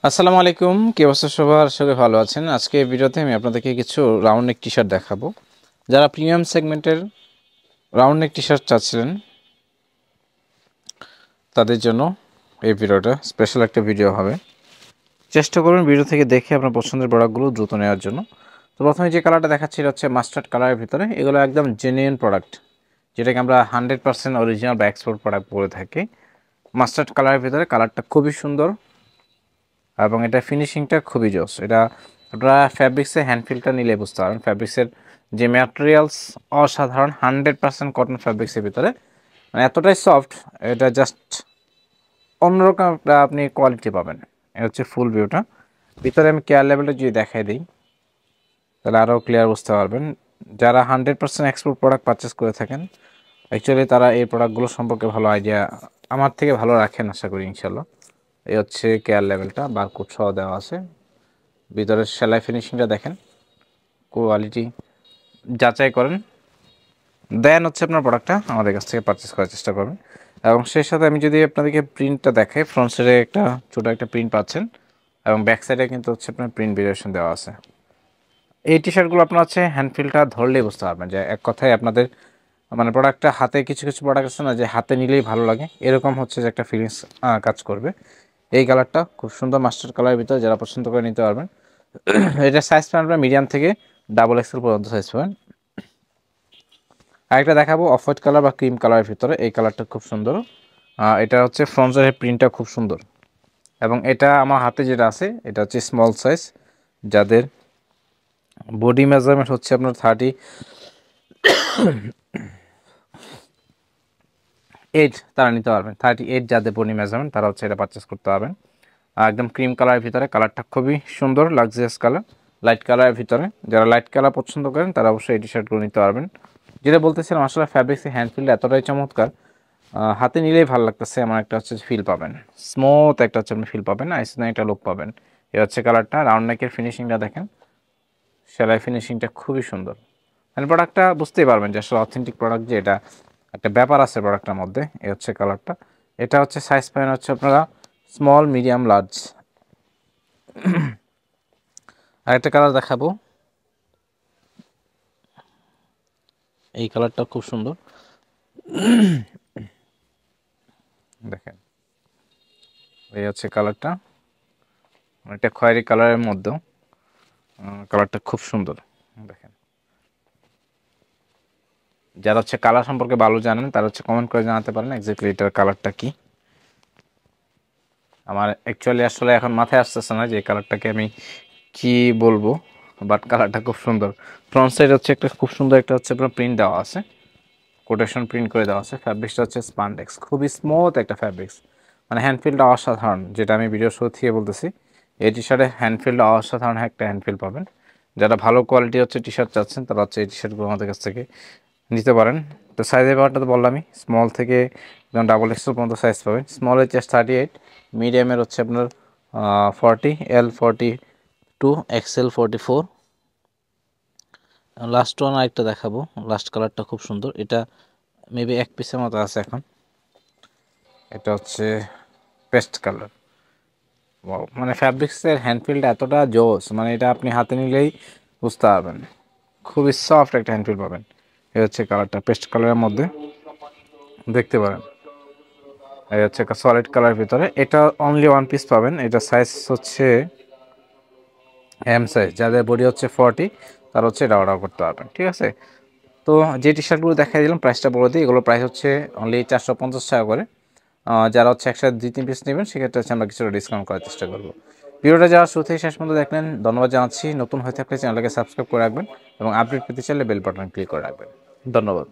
আসসালামু আলাইকুম, কি অবস্থা সবার? আশা করি ভালো আছেন। আজকে এই ভিডিওতে আমি আপনাদেরকে কিছু রাউন্ড নেক টি শার্ট দেখাবো। যারা প্রিমিয়াম সেগমেন্টের রাউন্ড নেক টি শার্ট চাচ্ছিলেন তাদের জন্য এই ভিডিওটা স্পেশাল একটা ভিডিও হবে। চেষ্টা করবেন ভিডিও থেকে দেখে আপনার পছন্দের প্রোডাক্টগুলো দ্রুত নেওয়ার জন্য। তো প্রথমে যে কালারটা দেখাচ্ছি এটা হচ্ছে মাস্টার্ড কালারের ভিতরে। এগুলো একদম জেনুইন প্রোডাক্ট, যেটাকে আমরা 100% অরিজিনাল বা এক্সপোর্ট প্রোডাক্ট বলে থাকি। মাস্টার্ড কালারের ভিতরে কালারটা খুবই সুন্দর এবং এটা ফিনিশিংটা খুবই জোস। এটা আপনারা ফ্যাব্রিক্সের হ্যান্ডফিলটা নিলে বুঝতে পারবেন। ফ্যাব্রিক্সের যে ম্যাটেরিয়ালস অসাধারণ, 100% কটন ফ্যাব্রিক্সের ভিতরে, মানে এতটাই সফট, এটা জাস্ট অন্যরকম একটা আপনি কোয়ালিটি পাবেন। এটা হচ্ছে ফুল ভিউটা। ভিতরে আমি কেয়ার লেভেলটা যদি দেখাই দিই তাহলে আরও ক্লিয়ার বুঝতে পারবেন। যারা 100% এক্সপোর্ট প্রোডাক্ট পারচেস করে থাকেন অ্যাকচুয়ালি তারা এই প্রোডাক্টগুলো সম্পর্কে ভালো আইডিয়া আমার থেকে ভালো রাখেন আশা করি ইনশাল্লাহ। এই হচ্ছে কেয়ার লেভেলটা, বারকোড সহ দেওয়া আছে। ভিতরের সেলাই ফিনিশিংটা দেখেন, কোয়ালিটি যাচাই করেন, দেন হচ্ছে আপনার প্রোডাক্টটা আমাদের কাছ থেকে পারচেস করার চেষ্টা করবেন। এবং সেই সাথে আমি যদি আপনাদেরকে প্রিন্টটা দেখাই, ফ্রন্ট সাইডে একটা ছোটো একটা প্রিন্ট পাচ্ছেন এবং ব্যাক সাইডে কিন্তু হচ্ছে আপনার প্রিন্ট ভেরিয়েশন দেওয়া আছে। এই টি শার্টগুলো আপনার হচ্ছে হ্যান্ডফিলটা ধরলেই বুঝতে পারবেন যে এক কথায় আপনাদের মানে প্রোডাক্টটা হাতে, কিছু কিছু প্রোডাক্ট আছে না যে হাতে নিলেই ভালো লাগে, এরকম হচ্ছে যে একটা ফিলিংস কাজ করবে। এই কালারটা খুব সুন্দর মাস্টার্ড কালারের ভিতরে, যারা পছন্দ করে নিতে পারবেন। এটা সাইজ পাবেন আপনার মিডিয়াম থেকে ডাবল এক্সেল পর্যন্ত সাইজ পাবেন। আরেকটা দেখাবো অফ হোয়াইট কালার বা ক্রিম কালারের ভিতরে। এই কালারটা খুব সুন্দর। এটা হচ্ছে ফ্রন্টের প্রিন্টটা খুব সুন্দর এবং এটা আমার হাতে যেটা আছে এটা হচ্ছে স্মল সাইজ। যাদের বডি মেজারমেন্ট হচ্ছে আপনার 38, তারা নিতে পারবেন। 38 যাদের বডি মেজারমেন্ট তারা হচ্ছে এটা পারচেস করতে পারবেন। একদম ক্রিম কালারের ভিতরে, কালারটা খুবই সুন্দর, লাক্সারিয়াস কালার, লাইট কালারের ভিতরে। যারা লাইট কালার পছন্দ করেন তারা অবশ্যই এই টি শার্টগুলো নিতে পারবেন। যেটা বলতেছিলাম, আসলে ফ্যাব্রিক্সের হ্যান্ডফিলটা এতটাই চমৎকার, হাতে নিলেই ভালো লাগতেছে এমন একটা হচ্ছে ফিল পাবেন, স্মুথ একটা হচ্ছে আপনি ফিল পাবেন, আইসিং একটা লুক পাবেন। এ হচ্ছে কালারটা। রাউন্ড নেকের ফিনিশিংটা দেখেন, সেলাই ফিনিশিংটা খুবই সুন্দর। মানে প্রোডাক্টটা বুঝতেই পারবেন যে আসলে অথেন্টিক প্রোডাক্ট, যে এটা একটা ব্যাপার আছে প্রোডাক্টটার মধ্যে। এ হচ্ছে কালারটা। এটা হচ্ছে সাইজ পাবেন হচ্ছে আপনারা স্মল, মিডিয়াম, লার্জ। আরেকটা কালার দেখাবো, এই কালারটা খুব সুন্দর দেখেন। এই হচ্ছে কালারটা, এটা খয়েরি কালারের মধ্যেও কালারটা খুব সুন্দর দেখেন। যারা হচ্ছে কালার সম্পর্কে ভালো জানেন তারা হচ্ছে কমেন্ট করে জানাতে পারেন এক্স্যাক্টলি এটার কালারটা কি। আমার অ্যাকচুয়ালি আসলে এখন মাথায় আসতেছে না যে এই কালারটাকে আমি কি বলবো, বাট কালারটা খুব সুন্দর। ফ্রন্ট সাইড হচ্ছে একটা খুব সুন্দর একটা হচ্ছে আপনার প্রিন্ট দেওয়া আছে, কোটেশন প্রিন্ট করে দেওয়া আছে। ফ্যাব্রিক্সটা হচ্ছে স্পান্ডেক্স, খুবই স্মুথ একটা ফ্যাব্রিক্স, মানে হ্যান্ডফিলটা অসাধারণ। যেটা আমি ভিডিও শুরু থেকে বলতেছি, এই টি শার্টে হ্যান্ডফিলটা অসাধারণ একটা হ্যান্ডফিল পাবেন। যারা ভালো কোয়ালিটি হচ্ছে টি শার্ট চাচ্ছেন তারা হচ্ছে এই টি শার্টগুলো আমাদের কাছ থেকে নিতে পারেন। তো সাইজের ব্যাপারটা তো বললামই, স্মল থেকে একদম ডাবল এক্সেল পর্যন্ত সাইজ পাবেন। স্মলের চেস্ট 38, মিডিয়ামের হচ্ছে আপনার 40, এল 42, এক্সেল 44। লাস্ট ওয়ান আরেকটা দেখাবো, লাস্ট কালারটা খুব সুন্দর। এটা মেবি এক পিসের মতো আছে এখন। এটা হচ্ছে পেস্ট কালার। মানে ফ্যাব্রিক্সের হ্যান্ডফিলটা এতটা জোস, মানে এটা আপনি হাতে নিলেই বুঝতে পারবেন, খুবই সফট একটা হ্যান্ডফিল পাবেন। এই হচ্ছে কালারটা, পেস্ট কালারের মধ্যে দেখতে পারেন। এই হচ্ছে একটা সলিড কালার ভিতরে। এটা অনলি ওয়ান পিস পাবেন। এটা সাইজ হচ্ছে এম সাইজ। যাদের বডি হচ্ছে 40 তারা হচ্ছে এটা অর্ডার করতে পারবেন, ঠিক আছে। তো যে টি শার্টগুলো দেখাই দিলাম প্রাইসটা বলে দিই। এগুলো প্রাইস হচ্ছে অনলি 450 টাকা করে। যারা হচ্ছে একসাথে 2-3 পিস নেবেন সেক্ষেত্রে হচ্ছে আমরা কিছুটা ডিসকাউন্ট করার চেষ্টা করবো। ভিডিওটা যারা শুরু থেকে শেষ পর্যন্ত দেখলেন ধন্যবাদ জানাচ্ছি। নতুন হয়ে থাকলে চ্যানেলটাকে সাবস্ক্রাইব করে রাখবেন এবং আপডেট পেতে চাইলে বেল বাটন ক্লিক করে রাখবেন। ধন্যবাদ।